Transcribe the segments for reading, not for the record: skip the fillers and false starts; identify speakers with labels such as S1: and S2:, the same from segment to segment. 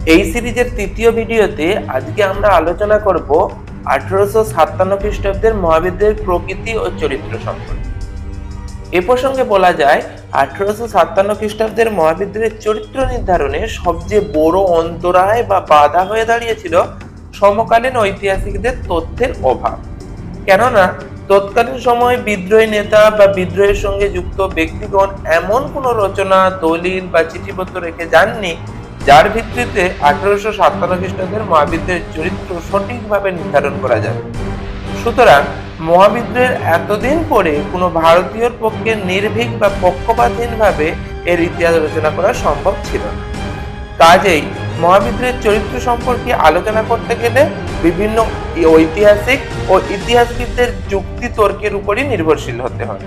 S1: এই সিরিজের তৃতীয় ভিডিওতে আজকে আমরা আলোচনা করব 1857 খ্রিস্টাব্দের মহাবিদ্রোহের প্রকৃতি ও চরিত্র সম্পর্কে। এ প্রসঙ্গে বলা যায় 1857 খ্রিস্টাব্দের মহাবিদ্রোহের চরিত্র নির্ধারণে সবচেয়ে বড় অন্তরায় বা বাধা হয়ে দাঁড়িয়েছিল সমকালীন ঐতিহাসিকদের তথ্যের অভাব। কেননা তৎকালীন সময়ে বিদ্রোহী নেতা বা বিদ্রোহের সঙ্গে যুক্ত ব্যক্তিগণ এমন কোন রচনা, দলিল বা চিঠিপত্র রেখে যাননি যার ভিত্তিতে 1857 খ্রিস্টাব্দের মহাবিদ্রোহের চরিত্র সঠিকভাবে নির্ধারণ করা যাবে। সুতরাং মহাবিদ্রোহের এতদিন পরে কোনো ভারতীয়র পক্ষে নির্ভীক বা পক্ষপাতহীনভাবে এর ইতিহাস রচনা করা সম্ভব ছিল না। কাজেই মহাবিদ্রোহের চরিত্র সম্পর্কে আলোচনা করতে গেলে বিভিন্ন ঐতিহাসিক ও ইতিহাসবিদদের যুক্তি তর্কের উপরই নির্ভরশীল হতে হয়।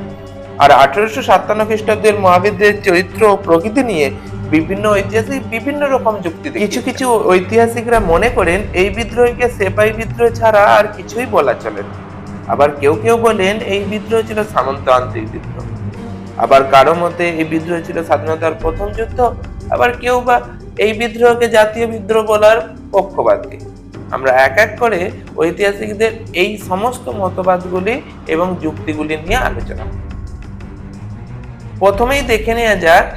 S1: আর 1857 খ্রিস্টাব্দের মহাবিদ্রোহের চরিত্র ও প্রকৃতি নিয়ে বিভিন্ন ঐতিহাসিক বিভিন্ন রকম যুক্তি দেন। কিছু কিছু ঐতিহাসিকরা মনে করেন এই বিদ্রোহকে সেপাই বিদ্রোহ ছাড়া আর কিছুই বলা চলে না। আবার কেউ কেউ বলেন এই বিদ্রোহ ছিল সামন্ততান্ত্রিক বিদ্রোহ। আবার কারো মতে এই বিদ্রোহ ছিল স্বাধীনতার প্রথম যুদ্ধ। আবার কেউ বা এই বিদ্রোহকে জাতীয় বিদ্রোহ বলার পক্ষপাতী। আমরা এক এক করে ঐতিহাসিকদের এই সমস্ত মতবাদগুলি এবং যুক্তিগুলি নিয়ে আলোচনা করব। প্রথমেই দেখে নেওয়া যাক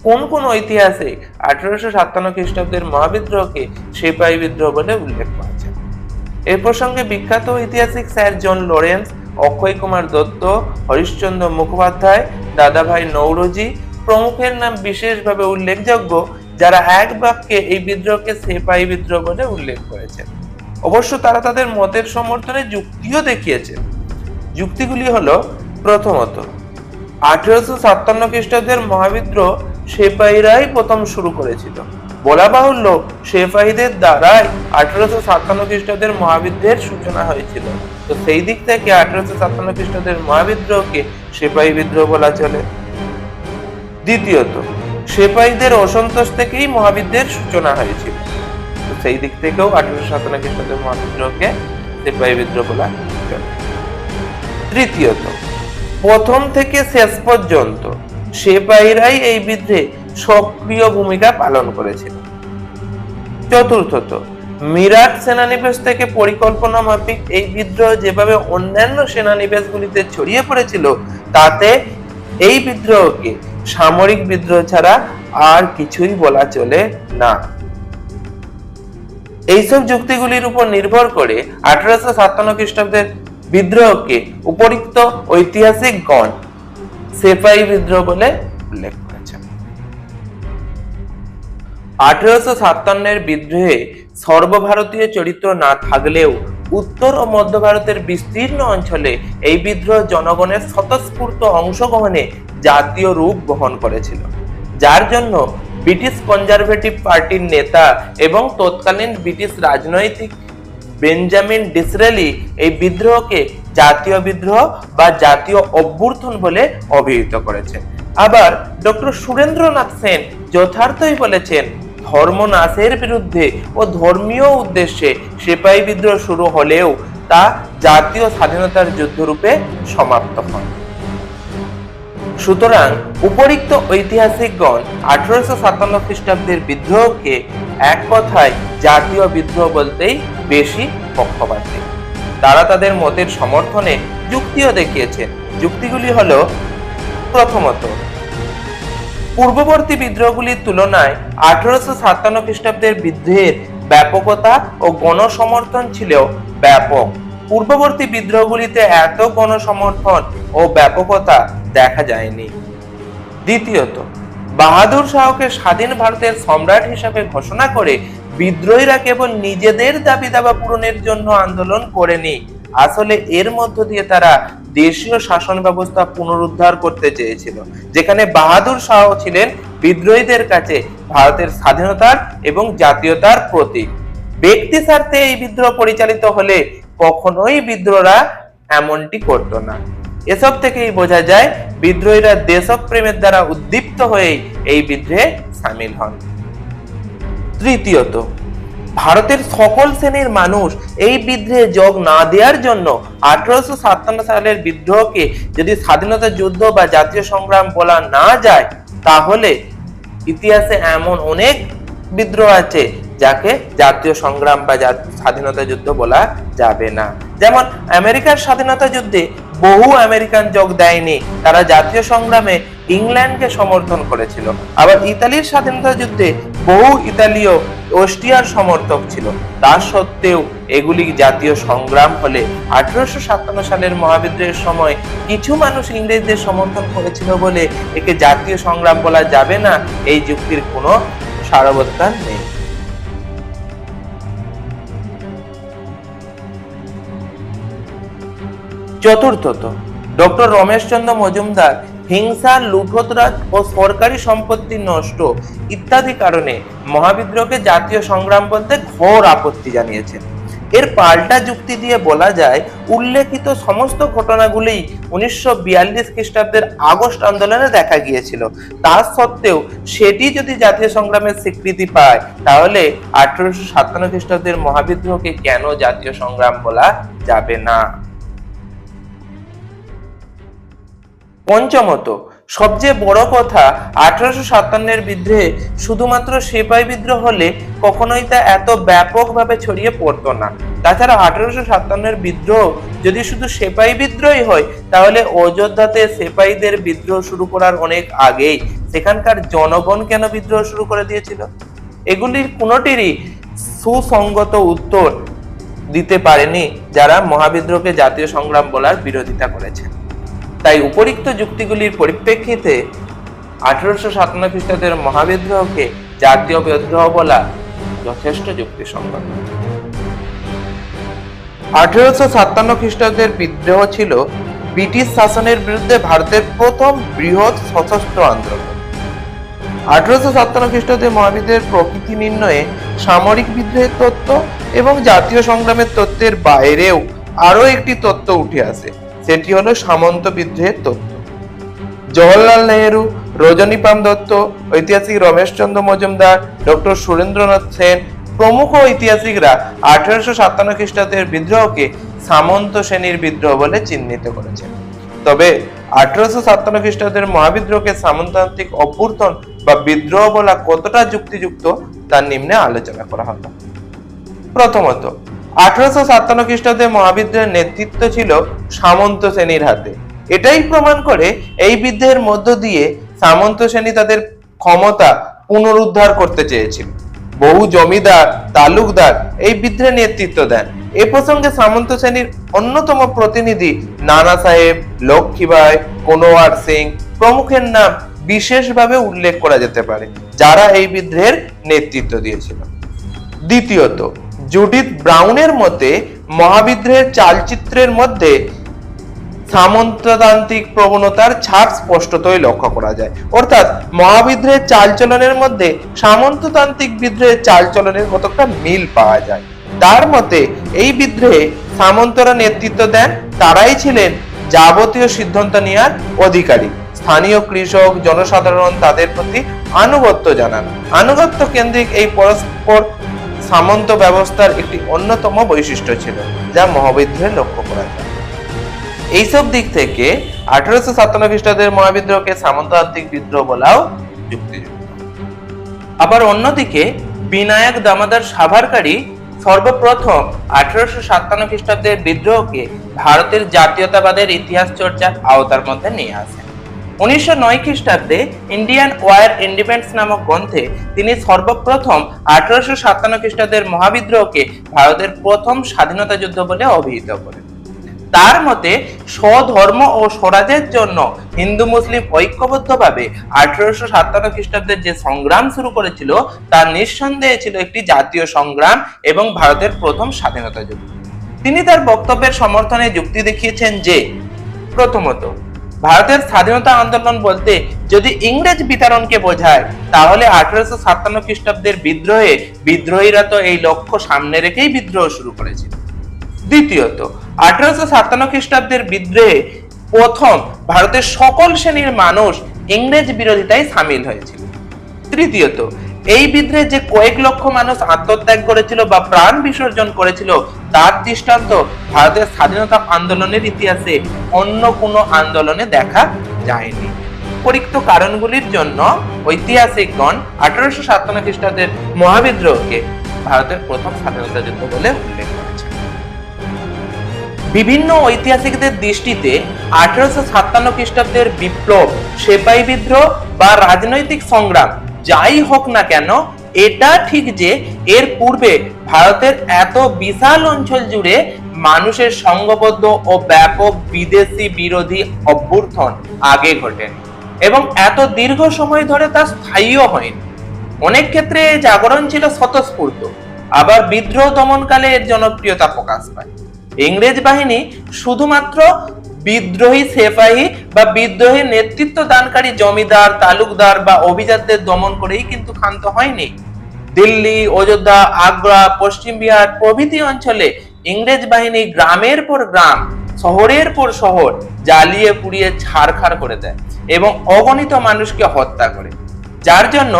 S1: কোন কোন ঐতিহাসিক 1857 খ্রিস্টাব্দের মহাবিদ্রোহকে সেপাই বিদ্রোহ বলে উল্লেখ করেছেন। এ প্রসঙ্গে বিখ্যাত ঐতিহাসিক sir John Lawrence, Akshay Kumar Dutta, Harishchandra Mukhopadhyay, দাদাভাই নৌরোজি প্রমুখের নাম বিশেষভাবে উল্লেখযোগ্য, যারা এক বাক্যে এই বিদ্রোহকে সেপাই বিদ্রোহ বলে উল্লেখ করেছেন। অবশ্য তারা তাদের মতের সমর্থনে যুক্তিও দেখিয়েছেন। যুক্তিগুলি হলো, প্রথমত 1857 খ্রিস্টাব্দের মহাবিদ্রোহ সেপাইরাই প্রথম শুরু করেছিল। বলা বাহুল্য সেপাইদের দ্বারাই 1857 খ্রিস্টাব্দের মহাবিদ্রোহের সূচনা হয়েছিল। তো সেই দিক থেকে 1857 খ্রিস্টাব্দের মহাবিদ্রোহকে সেপাই বিদ্রোহ বলা চলে। দ্বিতীয়ত, সেপাইদের অসন্তোষ থেকেই মহাবিদ্রোহের সূচনা হয়েছিল। তো সেই দিক থেকেও 1857 খ্রিস্টাব্দের মহাবিদ্রোহকে সেপাই বিদ্রোহ বলা চলে। তৃতীয়ত, প্রথম থেকে শেষ পর্যন্ত সেপাইরাই এই বিদ্রোহে সক্রিয় ভূমিকা পালন করেছিল। চতুর্থত, মিরাট সেনানিবেশ থেকে পরিকল্পনা মাফিক এই বিদ্রোহ যেভাবে অন্যান্য সেনানিবেশগুলিতে ছড়িয়ে পড়েছিল, তাতে এই বিদ্রোহকে সামরিক বিদ্রোহ ছাড়া আর কিছুই বলা চলে না। এইসব যুক্তিগুলির উপর নির্ভর করে 1857 খ্রিস্টাব্দের বিদ্রোহকে উপরিক্ত ঐতিহাসিকগণ সেপাই বিদ্রোহ বলে উল্লেখ করেছেন। 1857 বিদ্রোহে সর্বভারতীয় চরিত্র না থাকলেও উত্তর ও মধ্য ভারতের বিস্তীর্ণ অঞ্চলে এই বিদ্রোহ জনগণের স্বতঃস্ফূর্ত অংশগ্রহণে জাতীয় রূপ বহন করেছিল, যার জন্য ব্রিটিশ কনজারভেটিভ পার্টির নেতা এবং তৎকালীন ব্রিটিশ রাজনৈতিক বেঞ্জামিন ডিসরেলি এই বিদ্রোহকে জাতীয় বিদ্রোহ বা জাতীয় অভ্যুত্থান বলে অভিহিত করেছেন। আবার ডক্টর সুরেন্দ্রনাথ সেন যথার্থই বলেছেন, ধর্ম নাশের বিরুদ্ধে ও ধর্মীয় উদ্দেশ্যে সেপাই বিদ্রোহ শুরু হলেও তা জাতীয় স্বাধীনতার যুদ্ধরূপে সমাপ্ত হয়। সুতরাং উপরিক্ত ঐতিহাসিকগণ 1857 খ্রিস্টাব্দের বিদ্রোহকে এক কথায় জাতীয় বিদ্রোহ বলতেই বেশি পক্ষপাতী। তারা তাদের মতের সমর্থনে যুক্তিও দেখিয়েছেন। যুক্তিগুলি হলো, প্রথমত, পূর্ববর্তী বিদ্রোহগুলির তুলনায় 1857 খ্রিস্টাব্দের বিদ্রোহের ব্যাপকতা ও গণসমর্থন ছিল ব্যাপক। পূর্ববর্তী বিদ্রোহগুলিতে এত গণসমর্থন ও ব্যাপকতা দেখা যায়নি। দ্বিতীয়ত, বাহাদুর শাহকে স্বাধীন ভারতের সম্রাট হিসাবে ঘোষণা করে বিদ্রোহীরা কেবল নিজেদের দাবি দাবা পূরণের জন্য আন্দোলন করেনি, আসলে এর মধ্য দিয়ে তারা দেশীয় শাসন ব্যবস্থা পুনরুদ্ধার করতে চেয়েছিল, যেখানে বাহাদুর শাহ ছিলেন বিদ্রোহীদের কাছে ভারতের স্বাধীনতার এবং জাতীয়তার প্রতীক। ব্যক্তি স্বার্থে এই বিদ্রোহ পরিচালিত হলে কখনোই বিদ্রোহীরা এমনটি করত না। এসব থেকেই বোঝা যায় বিদ্রোহীরা দেশপ্রেমের দ্বারা উদ্দীপ্ত হয়ে এই বিদ্রোহে সামিল হন। তৃতীয়ত, ভারতের সকল শ্রেণীর মানুষ এই বিদ্রোহে যোগ না দেওয়ার জন্য 1857 সালের বিদ্রোহকে যদি স্বাধীনতা যুদ্ধ বা জাতীয় সংগ্রাম বলা না যায়, তাহলে ইতিহাসে এমন অনেক বিদ্রোহ আছে যাকে জাতীয় সংগ্রাম বা স্বাধীনতা যুদ্ধ বলা যাবে না। যেমন আমেরিকার স্বাধীনতা যুদ্ধে বহু আমেরিকান যোগ দেয়নি, তারা জাতীয় সংগ্রামে ইংল্যান্ডকে সমর্থন করেছিল। আবার ইতালির স্বাধীনতা যুদ্ধে বহু ইতালীয় অস্ট্রিয়ার সমর্থক ছিল। তা সত্ত্বেও এগুলি জাতীয় সংগ্রাম হলে 1857 সালের মহাবিদ্রোহের সময় কিছু মানুষ ইংরেজদের সমর্থন করেছিল বলে একে জাতীয় সংগ্রাম বলা যাবে না, এই যুক্তির কোনো সারবত্তা নেই। চতুর্থত, ডক্টর রমেশচন্দ্র মজুমদার হিংসা, লুঠতরাজ ও সরকারি সম্পত্তি নষ্ট ইত্যাদি কারণে মহাবিদ্রোহকে জাতীয় সংগ্রাম বলতে ঘোর আপত্তি জানিয়েছেন। এর পাল্টা যুক্তি দিয়ে বলা যায়, উল্লেখিত সমস্ত ঘটনাগুলি 1942 খ্রিস্টাব্দের আগস্ট আন্দোলনে দেখা গিয়েছিল। তা সত্ত্বেও সেটি যদি জাতীয় সংগ্রামের স্বীকৃতি পায়, তাহলে 1857 খ্রিস্টাব্দের মহাবিদ্রোহকে কেন জাতীয় সংগ্রাম বলা যাবে না? পঞ্চমত, সবচেয়ে বড় কথা, 1857 বিদ্রোহে শুধুমাত্র সিপাহী বিদ্রোহ হলে কখনোই তা এত ব্যাপকভাবে ছড়িয়ে পড়তো না। তাছাড়া 1857 বিদ্রোহ যদি শুধু সিপাহী বিদ্রোহই হয়, তাহলে অযোধ্যাতে সিপাহীদের বিদ্রোহ শুরু করার অনেক আগেই সেখানকার জনগণ কেন বিদ্রোহ শুরু করে দিয়েছিল? এগুলির কোনোটিরই সুসংগত উত্তর দিতে পারেনি যারা মহাবিদ্রোহকে জাতীয় সংগ্রাম বলার বিরোধিতা করেছেন। তাই উপরিক্ত যুক্তিগুলির পরিপ্রেক্ষিতে 1857 খ্রিস্টাব্দের মহাবিদ্রোহকে জাতীয় বিদ্রোহ বলা যথেষ্ট যুক্তিসঙ্গত। 1857 খ্রিস্টাব্দের বিদ্রোহ ছিল ব্রিটিশ শাসনের বিরুদ্ধে ভারতের প্রথম বৃহৎ সশস্ত্র আন্দোলন। 1857 খ্রিস্টাব্দের মহাবিদ্রোহের প্রকৃতি নির্ণয়ে সামরিক বিদ্রোহের তত্ত্ব এবং জাতীয় সংগ্রামের তত্ত্বের বাইরেও আরো একটি তত্ত্ব উঠে আসে, সেটি হলো সামন্ত বিদ্রোহের তত্ত্ব। জওহরলাল নেহেরু, রজনীকান্ত দত্ত, ঐতিহাসিক রমেশচন্দ্র মজুমদার, ডক্টর সুরেন্দ্রনাথ সেন প্রমুখ ঐতিহাসিকরা 1857 খ্রিস্টাব্দের বিদ্রোহকে সামন্ত শ্রেণীর বিদ্রোহ বলে চিহ্নিত করেছেন। তবে 1857 খ্রিস্টাব্দের মহাবিদ্রোহকে সামন্ততান্ত্রিক অভ্যুত্থান বা বিদ্রোহ বলা কতটা যুক্তিযুক্ত তার নিম্নে আলোচনা করা হলো। প্রথমত, 1857 খ্রিস্টাব্দে মহাবিদ্রোহের নেতৃত্ব ছিল সামন্ত শ্রেণীর হাতে। এটাই প্রমাণ করে এই বিদ্রোহের মধ্য দিয়ে সামন্ত শ্রেণী তাদের ক্ষমতা পুনরুদ্ধার করতে চেয়েছিল। বহু জমিদার, তালুকদার এই বিদ্রোহের নেতৃত্ব দেন। এ প্রসঙ্গে সামন্ত শ্রেণীর অন্যতম প্রতিনিধি নানা সাহেব, লক্ষ্মীবাই, কোনোয়ার সিং প্রমুখের নাম বিশেষভাবে উল্লেখ করা যেতে পারে, যারা এই বিদ্রোহের নেতৃত্ব দিয়েছিল। দ্বিতীয়ত, জুডিথ ব্রাউনের মতে মহাবিদ্রোহের চালচিত্রের মধ্যে সামন্ততান্ত্রিক প্রবণতার ছাপ স্পষ্টতই লক্ষ্য করা যায়। অর্থাৎ মহাবিদ্রোহের চালচলনের মধ্যে সামন্ততান্ত্রিক বিদ্রোহের চালচলনের কতটা মিল পাওয়া যায়। তার মতে এই বিদ্রোহে সামন্তরা নেতৃত্ব দেন, তারাই ছিলেন যাবতীয় সিদ্ধান্ত নেওয়ার অধিকারী। স্থানীয় কৃষক, জনসাধারণ তাদের প্রতি আনুগত্য জানান। আনুগত্য কেন্দ্রিক এই পরস্পর সামন্ত ব্যবস্থার একটি অন্যতম বৈশিষ্ট্য ছিল, যা মহাবিদ্রোহে লক্ষ্য করা যায়। এইসব দিক থেকে 1857 খ্রিস্টাব্দের মহাবিদ্রোহকে সামন্ততান্ত্রিক বিদ্রোহ বলাও যুক্তিযুক্ত। আবার অন্যদিকে বিনায়ক দামোদর সাভারকারী সর্বপ্রথম 1857 খ্রিস্টাব্দের বিদ্রোহকে ভারতের জাতীয়তাবাদের ইতিহাস চর্চার আওতার মধ্যে নিয়ে আসেন। 1909 খ্রিস্টাব্দে ইন্ডিয়ান ওয়ার ইন্ডিপেন্ডেন্স নামক গ্রন্থে তিনি সর্বপ্রথম 1857 খ্রিস্টাব্দের মহাবিদ্রোহকে ভারতের প্রথম স্বাধীনতা যুদ্ধ বলে অভিহিত করেন। তার মতে স্বধর্ম ও স্বরাজের জন্য হিন্দু মুসলিম ঐক্যবদ্ধভাবে 1857 খ্রিস্টাব্দের যে সংগ্রাম শুরু করেছিল তা নিঃসন্দেহে ছিল একটি জাতীয় সংগ্রাম এবং ভারতের প্রথম স্বাধীনতা যুদ্ধ। তিনি তার বক্তব্যের সমর্থনে যুক্তি দেখিয়েছেন যে, প্রথমত, ভারতের স্বাধীনতা আন্দোলন বলতে যদি ইংরেজ বিতাড়নকে বোঝায়, তাহলে 1857 খ্রিস্টাব্দের বিদ্রোহে বিদ্রোহীরা তো এই লক্ষ্য সামনে রেখেই বিদ্রোহ শুরু করেছিল। দ্বিতীয়ত, 1857 খ্রিস্টাব্দের বিদ্রোহে প্রথম ভারতের সকল শ্রেণীর মানুষ ইংরেজ বিরোধিতায় সামিল হয়েছিল। তৃতীয়ত, এই বিদ্রোহে যে কয়েক লক্ষ মানুষ আত্মত্যাগ করেছিল বা প্রাণ বিসর্জন করেছিল তার দৃষ্টান্ত ভারতের স্বাধীনতা আন্দোলনের ইতিহাসে অন্য কোনো আন্দোলনে দেখা যায়নি। উপরিক্ত কারণগুলির জন্য ঐতিহাসিকগণ 1857 খ্রিস্টাব্দের মহাবিদ্রোহকে ভারতের প্রথম স্বাধীনতা যুদ্ধ বলে উল্লেখ করেছেন। বিভিন্ন ঐতিহাসিকদের দৃষ্টিতে 1857 খ্রিস্টাব্দের বিপ্লব, সেপাই বিদ্রোহ বা রাজনৈতিক সংগ্রাম যাই হোক না কেন, এটা ঠিক যে এর পূর্বে ভারতের এত বিশাল অঞ্চল জুড়ে মানুষের সংঘবদ্ধ ও ব্যাপক বিদেশি বিরোধী অভ্যুত্থান আগে ঘটেনি এবং এত দীর্ঘ সময় ধরে তা স্থায়ীও হয়নি। অনেক ক্ষেত্রে জাগরণ ছিল স্বতঃস্ফূর্ত, আবার বিদ্রোহ দমনকালে এর জনপ্রিয়তা প্রকাশ পায়। ইংরেজ বাহিনী শুধুমাত্র বিদ্রোহী সেপাহী বা বিদ্রোহের নেতৃত্ব দানকারী জমিদার, তালুকদার বা অভিজাতদের দমন করেই কিন্তু ক্ষান্ত হয়নি। দিল্লি, অযোধ্যা, আগ্রা, পশ্চিম বিহার প্রভৃতি অঞ্চলে ইংরেজ বাহিনী গ্রামের পর গ্রাম, শহরের পর শহর জ্বালিয়ে পুড়িয়ে ছারখার করে দেয় এবং অগণিত মানুষকে হত্যা করে, যার জন্য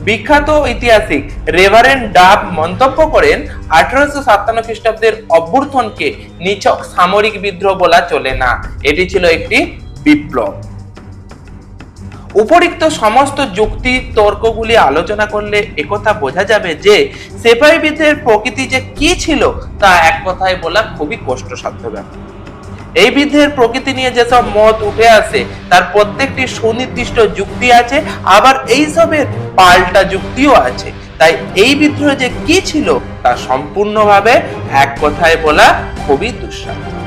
S1: বিখ্যাত ঐতিহাসিক রেভারেন্ড ডাব মন্তব্য করেন 1857 খ্রিস্টাব্দের অভ্যুত্থানকে নিছক সামরিক বিদ্রোহ বলা চলে না, এটি ছিল একটি বিপ্লব। উপরিক্ত সমস্ত যুক্তি তর্কগুলি আলোচনা করলে একথা বোঝা যাবে যে সেপাই বিদ্রোহের প্রকৃতি যে কি ছিল তা এক কথায় বলা খুবই কষ্টসাধ্য ব্যাপার। এই বিদ্রোহের প্রকৃতি নিয়ে যেসব মত উঠে আসে তার প্রত্যেকটি সুনির্দিষ্ট যুক্তি আছে, আবার এইসবের পাল্টা যুক্তিও আছে। তাই এই বিদ্রোহ যে কি ছিল তা সম্পূর্ণভাবে এক কথায় বলা খুবই দুঃসাধ্য।